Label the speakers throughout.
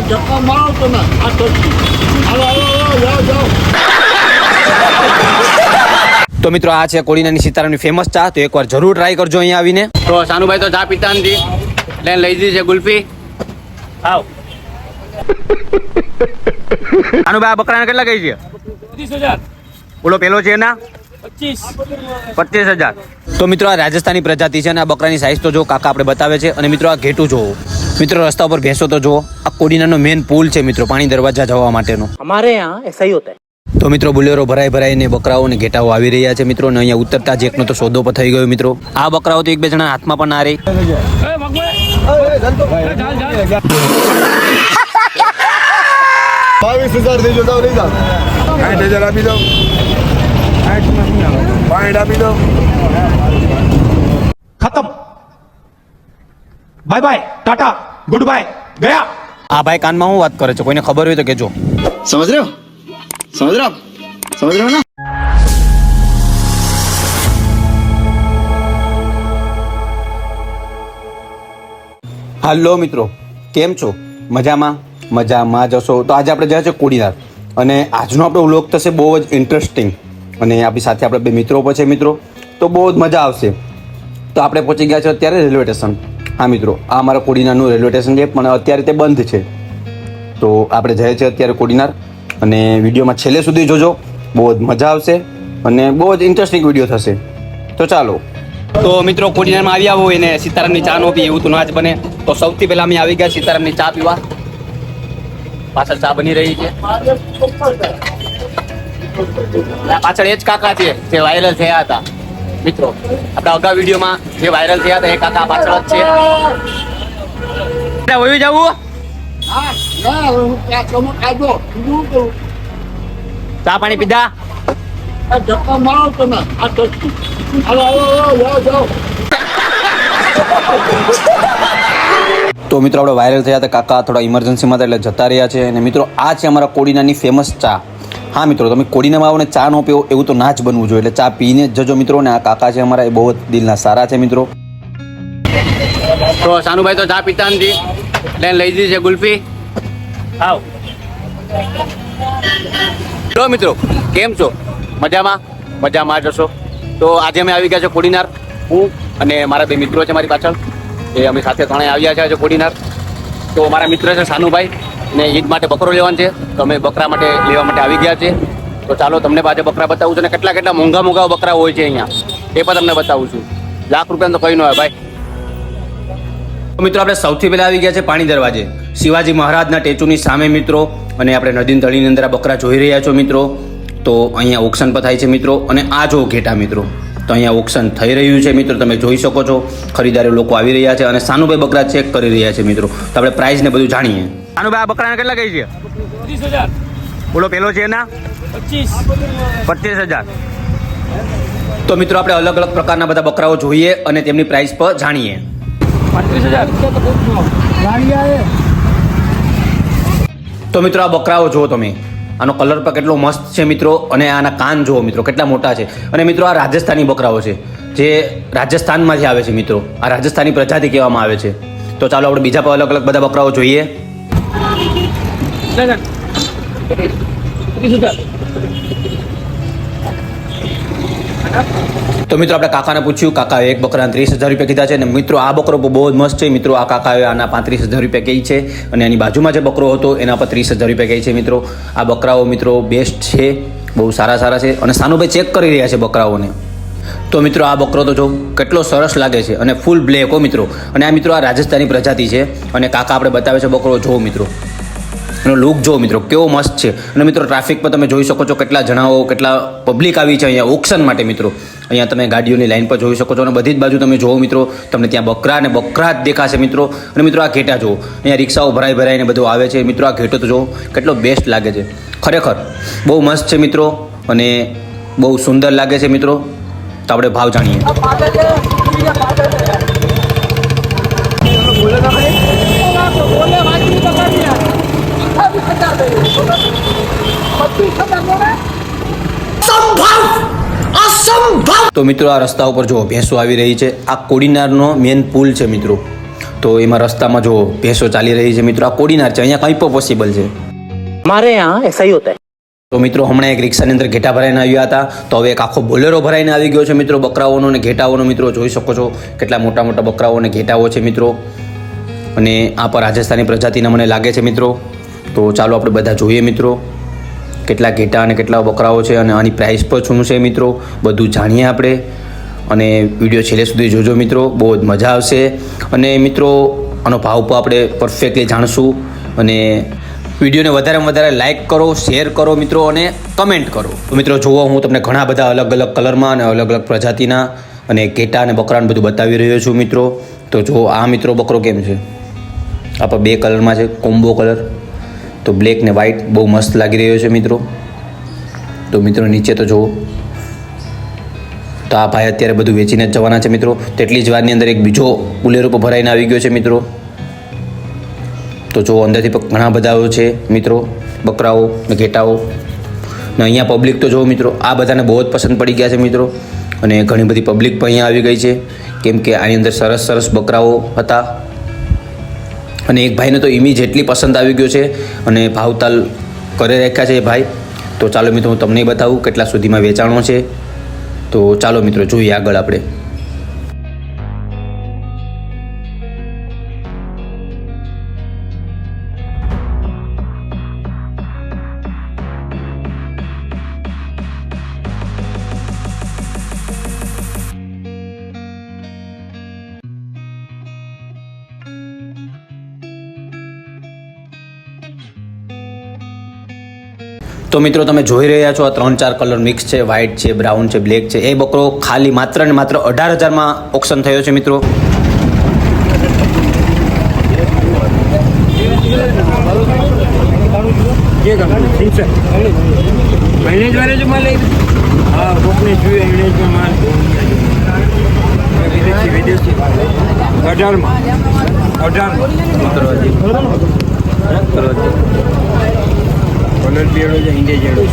Speaker 1: ધક્કા મારો તમે આ ટોચી. હાલો જાઓ જાઓ.
Speaker 2: તો મિત્રો આ છે કોડીનાની સીતારામની ફેમસ ચા, તો એકવાર જરૂર ટ્રાય કરજો અહીંયા આવીને. તો સાનુભાઈ તો ચા પીતા નથી, એટલે લઈ દીધી છે ગુલ્ફી. આવ સાનુભાઈ, આ બકરાને કેટલા કહી છે?
Speaker 3: 30,000.
Speaker 2: બોલો પેલો છે એના
Speaker 3: 25,000.
Speaker 2: તો મિત્રો આ રાજસ્થાની પ્રજાતિ છે અને આ બકરાની સાઈઝ તો જો કાકા આપણે બતાવે છે. અને મિત્રો આ ઘેટું જોવો મિત્રો, રસ્તા ઉપર ભેંસો તો જો. આ કોડીનાનો મેન પુલ છે મિત્રો, પાણી દરવાજા જવા માટેનો.
Speaker 3: हमारे यहाँ ऐसा ही होता है.
Speaker 2: તો મિત્રો બુલેરો ભરાઈને બકરાઓ ને ઘેટાઓ આવી રહ્યા છે મિત્રો, ને અહીંયા ઉતરતા જ એકનો તો સોદો પર થઈ ગયો મિત્રો. આ બકરાઓ તો એક બે જણા હાથમાં પણ ના રહી.
Speaker 1: 22,000 દેજો તો નહીં જાવ. 60,000 આપી દો. 60 આપી દો.
Speaker 4: खत्म bye bye tata goodbye गया.
Speaker 2: આ ભાઈ કાનમાં હું વાત કરે છે, કોઈને ખબર હોય તો કેજો.
Speaker 1: સમજ રહ્યો સમજ રહ્યો સમજ રહ્યો ને.
Speaker 2: હાલો મિત્રો, કેમ છો? મજામાં જશો? તો આજે આપણે જાય છે કોડીનાર, અને આજનો આપણો વ્લોગ થશે બહુ જ ઇન્ટરેસ્ટિંગ. અને આપણી સાથે આપણે બે મિત્રો પણ છે મિત્રો, તો બહુ જ મજા આવશે. તો આપણે પહોંચી ગયા છે અત્યારે રેલવે સ્ટેશન. હા મિત્રો, આ અમારા કોડીનારનું રેલવે સ્ટેશન છે, પણ અત્યારે તે બંધ છે. તો આપણે જાય છે અત્યારે કોડીનાર, અને વિડીયોમાં છેલ્લે સુધી જોજો, બહુ જ મજા આવશે અને બહુ જ ઇન્ટરેસ્ટિંગ વિડીયો થશે. તો ચાલો. તો મિત્રો કોડીનારમાં આવ્યા હોય એને સીતારામની ચા નો પીએ એવું તો ના જ બને. તો સૌથી પહેલા અમે આવી ગયા સીતારામની ચા પીવા. પાછળ ચા બની રહી છે. પાછળ એ જ કાકા છે જે વાયરલ થયા હતા મિત્રો, આપણા અગાઉ વિડીયોમાં જે વાયરલ થયા હતા એ કાકા પાછળ જ છે. વયું જવું
Speaker 1: હા ના હું ત્યાં તમે ખાધો શું કરું.
Speaker 2: ચા પાણી પીધા?
Speaker 1: ધક્કા મારો તમે આ ટોચી. હાલો જાઓ જાઓ.
Speaker 2: તો મિત્રો આપણે વાયરલ થયા હતા કાકા થોડા ઇમરજન્સીમાં હતા એટલે જતા રહ્યા છે. અને મિત્રો આ છે અમારા કોડીનાની ફેમસ ચા. હા મિત્રો, તમે કોડીનામાં આવો ને ચા નો પીવો એવું તો ના જ બનવું જોઈએ, એટલે ચા પીને જ જજો મિત્રો. ને આ કાકા છે અમારા, એ બહુ જ દિલના સારા છે મિત્રો. તો સાનુભાઈ તો ચા પીતા નથી, એટલે લઈ દીધી છે ગુલ્ફી. આવ તો મિત્રો, કેમ છો? મજામાં જશો? તો આજે અમે આવી ગયા છે કોડીનાર, હું અને મારા બે મિત્રો છે મારી પાછળ, એ અમે સાથે ત્રણે આવ્યા છે આજે કોડીનાર. તો મારા મિત્ર છે સાનુભાઈ, ને ઈદ માટે બકરો લેવાનો છે, તો અમે બકરા માટે લેવા માટે આવી ગયા છે. તો ચાલો તમને આજે બકરા બતાવું છું, ને કેટલા મોંઘા બકરા હોય છે અહીંયા એ પણ તમને બતાવું છું. લાખ રૂપિયા તો કઈ ન હોય ભાઈ. તો મિત્રો આપણે સૌથી પહેલા આવી ગયા છે પાણી દરવાજે, શિવાજી મહારાજના ટેચુની સામે મિત્રો. અને આપણે નદીની તળીની અંદર આ બકરા જોઈ રહ્યા છો મિત્રો. તો અહીંયા ઓક્શન પણ થાય છે મિત્રો. અને આ જો ઘેટા મિત્રો, તો અહીંયા ઓક્શન થઈ રહ્યું છે મિત્રો, તમે જોઈ શકો છો. ખરીદારો લોકો આવી રહ્યા છે અને સાનુભાઈ બકરા ચેક કરી રહ્યા છે મિત્રો. તો આપણે પ્રાઇસ ને બધું જાણીએ. સાનુભાઈ, આ બકરાને કેટલા કહી છે?
Speaker 3: 30,000.
Speaker 2: બોલો પેલો છે એના
Speaker 3: 25,000.
Speaker 2: તો મિત્રો આપણે અલગ અલગ પ્રકારના બધા બકરાઓ જોઈએ અને તેમની પ્રાઇસ પર જાણીએ.
Speaker 3: 35,000.
Speaker 2: તો મિત્રો આ બકરાઓ જુઓ તમે, આનો કલર પણ કેટલો મસ્ત છે મિત્રો. અને આના કાન જુઓ મિત્રો કેટલા મોટા છે. અને મિત્રો આ રાજસ્થાની બકરાઓ છે, જે રાજસ્થાનમાંથી આવે છે મિત્રો. આ રાજસ્થાની પ્રજાતિ કહેવામાં આવે છે. તો ચાલો આપણે બીજા પણ અલગ અલગ બધા બકરાઓ જોઈએ. તો મિત્રો આપણે કાકાને પૂછ્યું, કાકા એક બકરાના 30,000 રૂપિયા કીધા છે. અને મિત્રો આ બકરો બહુ જ મસ્ત છે મિત્રો. આ કાકાએ આના 35,000 રૂપિયા કહી છે. અને એની બાજુમાં જે બકરો હતો એના પર 30,000 રૂપિયા કહી છે મિત્રો. આ બકરાઓ મિત્રો બેસ્ટ છે, બહુ સારા છે. અને સાનુભાઈ ચેક કરી રહ્યા છે બકરાઓને. તો મિત્રો આ બકરો તો જો કેટલો સરસ લાગે છે, અને ફૂલ બ્લેક હો મિત્રો. અને આ મિત્રો આ રાજસ્થાની પ્રજાતિ છે. અને કાકા આપણે બતાવે છે બકરો જો મિત્રો, એનો લુક જો મિત્રો કેવો મસ્ત છે. અને મિત્રો ટ્રાફિક પર તમે જોઈ શકો છો કેટલા જણાઓ, કેટલા પબ્લિક આવી છે અહીંયા ઓક્શન માટે મિત્રો. અહીંયા તમે ગાડીઓની લાઈન પર જોઈ શકો છો. અને બધી જ બાજુ તમે જોવો મિત્રો, તમને ત્યાં બકરા જ દેખાશે મિત્રો. અને મિત્રો આ ઘેટા જુઓ, અહીંયા રિક્ષાઓ ભરાઈને બધું આવે છે મિત્રો. આ ઘેટો તો જો કેટલો બેસ્ટ લાગે છે, ખરેખર બહુ મસ્ત છે મિત્રો. અને બહુ સુંદર લાગે છે મિત્રો. તો આપણે ભાવ જાણીએ. તો મિત્રો આ રસ્તા ઉપર જો ભેંસો આવી રહી છે. આ કોડીનારનો મેન પુલ છે મિત્રો. તો એમાં રસ્તામાં જો ભેંસો ચાલી રહી છે મિત્રો, આ કોડીનાર છે, અહીંયા કંઈ પણ પોસિબલ છે.
Speaker 3: हमारे यहाँ ऐसा ही होता है.
Speaker 2: તો મિત્રો હમણાં એક રિક્ષાની અંદર ઘેટા ભરાઈને આવ્યા હતા, તો હવે એક આખો બોલેરો ભરાઈને આવી ગયો છે મિત્રો બકરાઓનો અને ઘેટાઓનો. મિત્રો જોઈ શકો છો કેટલા મોટા મોટા બકરાઓ અને ઘેટાઓ છે મિત્રો, અને આ પર રાજસ્થાની પ્રજાતિના મને લાગે છે મિત્રો. તો ચાલો આપણે બધા જોઈએ મિત્રો કેટલા ઘેટા અને કેટલા બકરાઓ છે અને આની પ્રાઇસ પર શું છે મિત્રો, બધું જાણીએ આપણે. અને વિડીયો છેલ્લે સુધી જોજો મિત્રો, બહુ જ મજા આવશે. અને મિત્રો આનો ભાવ પણ આપણે પરફેક્ટલી જાણશું. અને વિડીયોને વધારેમાં વધારે લાઇક કરો, શેર કરો મિત્રો, અને કમેન્ટ કરો. તો મિત્રો જુઓ, હું તમને ઘણા બધા અલગ અલગ કલરમાં અને અલગ અલગ પ્રજાતિના અને ઘેટા અને બકરાને બધું બતાવી રહ્યો છું મિત્રો. તો જો આ મિત્રો બકરો કેમ છે, આ પણ 2 કલરમાં છે, કોમ્બો કલર. તો બ્લેક ને વ્હાઇટ બહુ મસ્ત લાગી રહ્યો છે મિત્રો. તો મિત્રો નીચે તો જુઓ, તો આ ભાઈ અત્યારે બધું વેચીને જ જવાના છે મિત્રો. તેટલી જ વારની અંદર એક બીજો બોલેરો પર ભરાઈને આવી ગયો છે મિત્રો. તો જો અંદરથી પણ ઘણા બધા છે મિત્રો બકરાઓ ને ઘેટાઓ. ને અહીંયા પબ્લિક તો જો મિત્રો, આ બધાને બહુ જ પસંદ પડી ગયા છે મિત્રો. અને ઘણી બધી પબ્લિક પણ અહીંયા આવી ગઈ છે, કેમ કે આની અંદર સરસ સરસ બકરાઓ હતા. અને એક ભાઈને તો ઈમી જેટલી પસંદ આવી ગયો છે અને ભાવતાલ કરી રાખ્યા છે એ ભાઈ. તો ચાલો મિત્રો હું તમને બતાવું કેટલા સુધીમાં વેચાણો છે. તો ચાલો મિત્રો જોઈએ આગળ આપણે. તો મિત્રો તમે જોઈ રહ્યા છો આ 3-4 કલર મિક્સ છે, વ્હાઇટ છે, બ્રાઉન છે, બ્લેક છે. એ બકરો ખાલી માત્ર ને માત્ર 18,000માં ઓપ્શન થયો છે મિત્રો.
Speaker 5: કલર પીળો છે, હિંડે જેડો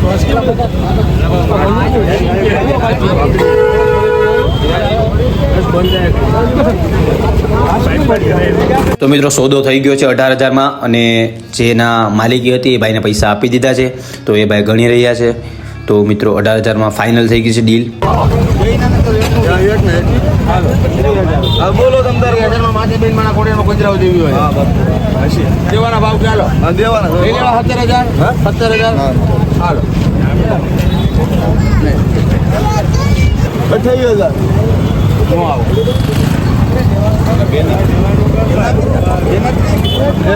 Speaker 2: તો મિત્રો સોદો થઈ ગયો છે 18,000માં, અને જેના માલિકી હતી એ ભાઈને પૈસા આપી દીધા છે. તો એ ભાઈ ગણી રહ્યા છે. તો મિત્રો 18,000માં ફાઇનલ થઈ ગઈ છે ડીલ.
Speaker 5: બોલો તમ તારે માથે બેન મારા કોડિયામાં ગુજરાવ દેવી હોય દેવાના ભાવ ચાલો દેવાના 17,000 હાલો 28,000 હું આવું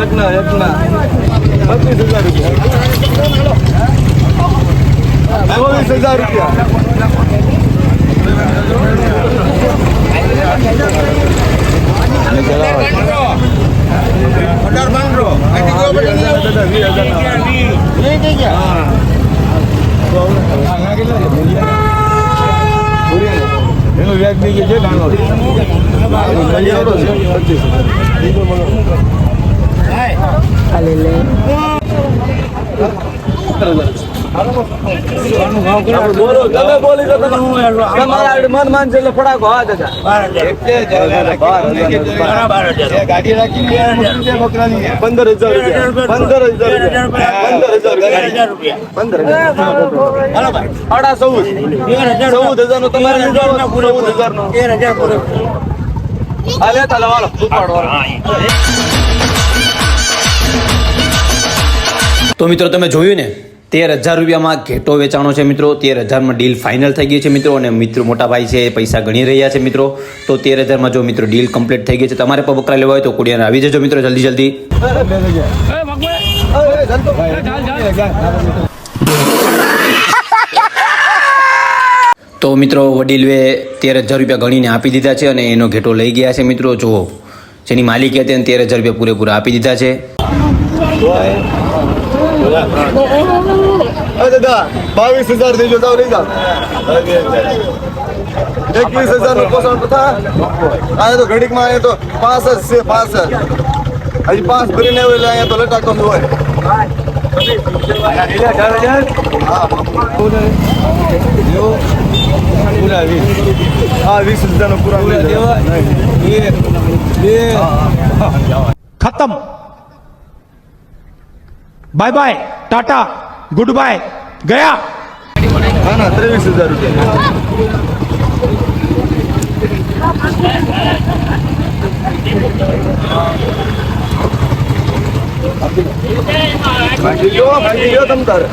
Speaker 5: એક ના 25,000 રૂપિયા
Speaker 2: 14,000 તો મિત્રો તમે જોયું ને, 13,000 રૂપિયામાં ઘેટો વેચાણો છે મિત્રો. 13,000માં ડીલ ફાઇનલ થઈ ગઈ છે મિત્રો. અને મિત્રો મોટા ભાઈ છે એ પૈસા ગણી રહ્યા છે મિત્રો. તો 13,000માં જો મિત્રો ડીલ કમ્પ્લીટ થઈ ગઈ છે. તમારે પણ બકરા લેવા હોય તો કોડિયાને આવી જજો મિત્રો જલ્દી જલ્દી. તો મિત્રો વડીલવે 13,000 રૂપિયા ગણીને આપી દીધા છે અને એનો ઘેટો લઈ ગયા છે મિત્રો. જુઓ જેની માલિકી હતી એને 13,000 રૂપિયા પૂરેપૂરા આપી દીધા છે.
Speaker 5: દાદા 22,000 દેજો જાવ લઈ જાવ 21,000 નું પોષણ થા આ તો ઘડીકમાં આયા તો 5 જ છે 5 હજી 5 ભરીને આવેલા અહીંયા તો લટાકો હોય
Speaker 4: खत्म bye bye tata goodbye गया
Speaker 5: હા ના 23,000 રૂપિયા ભાગી લ્યો તમ તારે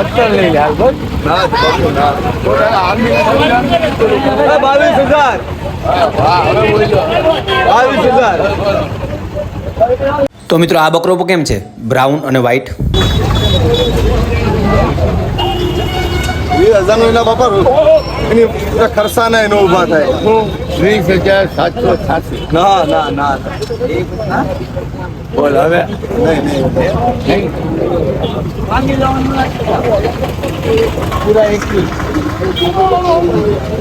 Speaker 5: અત્યારે લઈ લે હાલ બસ ના 22,000 22,000
Speaker 2: તો મિત્રો આ બકરો કેમ છે બ્રાઉન અને વ્હાઈટ?
Speaker 5: 20,000 એના બાપા એની ખર્ચા ના એનો ઉભા થાય
Speaker 1: 30,786
Speaker 5: ના ના ના બોલ હવે નહીં
Speaker 1: પૂરા 21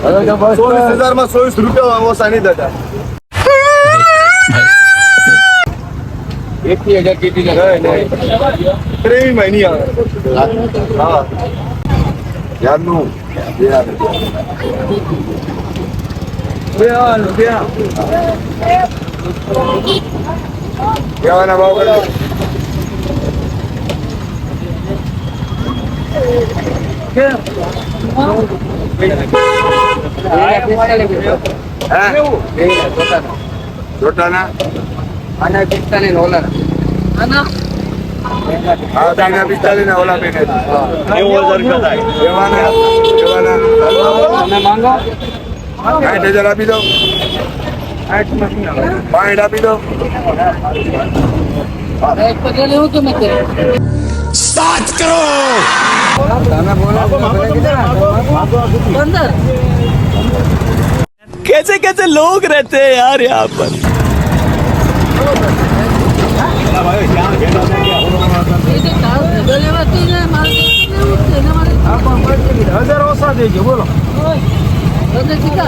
Speaker 5: 24,000 માં 24 રૂપિયા ઓછા નહીં દાદા
Speaker 1: 21,000 કીધી ને
Speaker 5: ટ્રેન માં નહીં આવે હા યારનું કેવાના ભાવ કરે છોટાના
Speaker 1: આના 45 ડોલર આના
Speaker 5: હા તાના 45 ના ઓલા બેને 90,000 થાય કેવાના
Speaker 1: તમે માંગો
Speaker 5: 60,000 આપી દો 60 આપી દો
Speaker 1: એક પગે લેવું તો મેં તમે બોલો 15
Speaker 2: कैसे कैसे लोग रहते हैं यार यहाँ पर?
Speaker 4: बोलो
Speaker 1: 15,000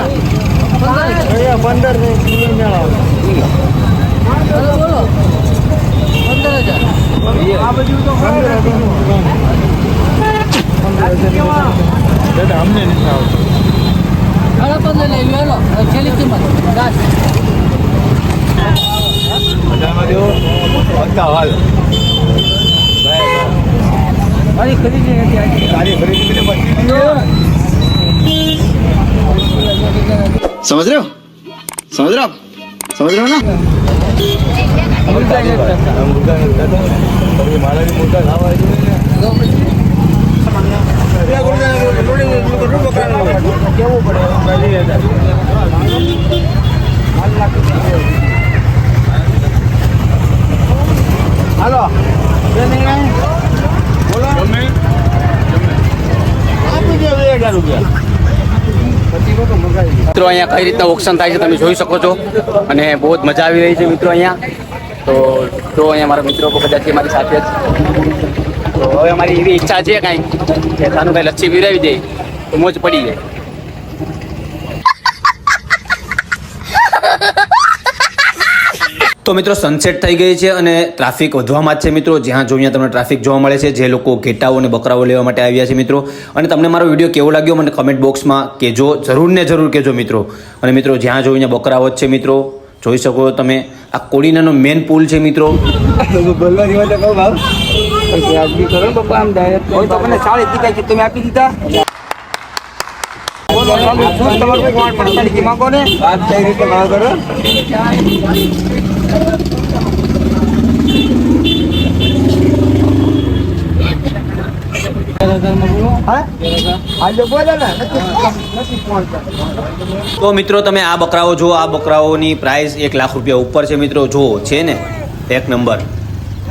Speaker 1: हमने લઈ લો છેલ્લી કિંમત મારી ખરીદી નથી
Speaker 5: તારી ખરીદી
Speaker 2: समझ रहे हो ना?
Speaker 5: હાલો બોલો આપી દે 2,000 રૂપિયા
Speaker 2: મિત્રો અહીંયા કઈ રીતના ઓક્શન થાય છે તમે જોઈ શકો છો અને બહુ જ મજા આવી રહી છે મિત્રો અહીંયા. તો જો અહીંયા મારા મિત્રો બધા છે મારી સાથે જ. તો હવે અમારી એવી ઈચ્છા છે કાંઈ કે સાનુભાઈ લચ્છી પીવડાવી દે તો મોજ પડી જાય. તો મિત્રો સનસેટ થઈ ગઈ છે અને ટ્રાફિક વધવામાં જ છે મિત્રો. જ્યાં જોઈએ તમને ટ્રાફિક જોવા મળે છે. જે લોકો ઘેટાઓ અને બકરાઓ લેવા માટે આવ્યા છે મિત્રો. અને તમને મારો વિડીયો કેવો લાગ્યો મને કમેન્ટ બોક્સમાં કહેજો, જરૂર ને જરૂર કહેજો મિત્રો. અને મિત્રો જ્યાં જોઈએ બકરાઓ જ છે મિત્રો, જોઈ શકો તમે. આ કોડીનાનો મેન પુલ છે મિત્રો.
Speaker 1: બોલવાની વાત કહું ભાવ વ્યાજબી કરો પપ્પા આમ ડાયરેક્ટ તો મને 40 તમે આપી દીધા તમારું કોણ 45 માંગો ને વાત કઈ રીતે ભાવ કરો
Speaker 2: તો મિત્રો તમે આ બકરાઓ જુઓ. આ બકરાઓની પ્રાઇસ 1 લાખ રૂપિયા ઉપર છે મિત્રો. જુઓ છે ને એક નંબર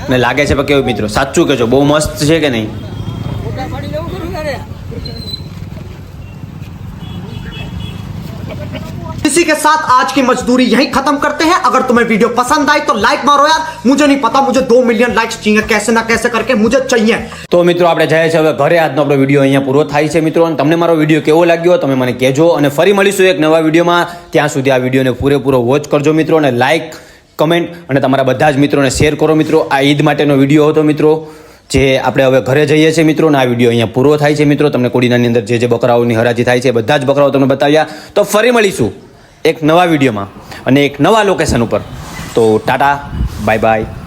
Speaker 2: ને લાગે છે કેવું મિત્રો? સાચું કહેજો, બહુ મસ્ત છે કે નહીં?
Speaker 6: इसी के साथ आज की मजदूरी यहीं खत्म करते हैं। अगर तुम्हें वीडियो पसंद आई तो लाइक मारो यार, मुझे नहीं पता, मुझे 2 मिलियन लाइक्स चाहिए, कैसे ना कैसे करके मुझे चाहिए।
Speaker 2: તો મિત્રો આપણે જાય છે હવે ઘરે. આજનો આપણો વિડીયો અહીંયા પૂરો થાય છે મિત્રો. અને તમને મારો વિડીયો કેવો લાગ્યો તમે મને કહેજો. અને ફરી મળીશું એક નવા વિડીયોમાં. ત્યાં સુધી આ વિડીયોને પૂરેપૂરો વોચ કરજો મિત્રો. અને લાઈક કમેન્ટ અને તમારા બધા જ મિત્રોને શેર કરો મિત્રો. આ ઈદ માટેનો વિડીયો હતો મિત્રો, જે આપણે હવે ઘરે જઈએ છીએ મિત્રો, અને આ વિડીયો અહીંયા પૂરો થાય છે મિત્રો. તમને કોડીનાની અંદર જે બકરાઓની હરાજી થાય છે બધા જ બકરાઓ તમને બતાવ્યા. તો ફરી મળીશું એક નવા વિડીયોમાં અને એક નવા લોકેશન ઉપર. તો ટાટા, બાય બાય.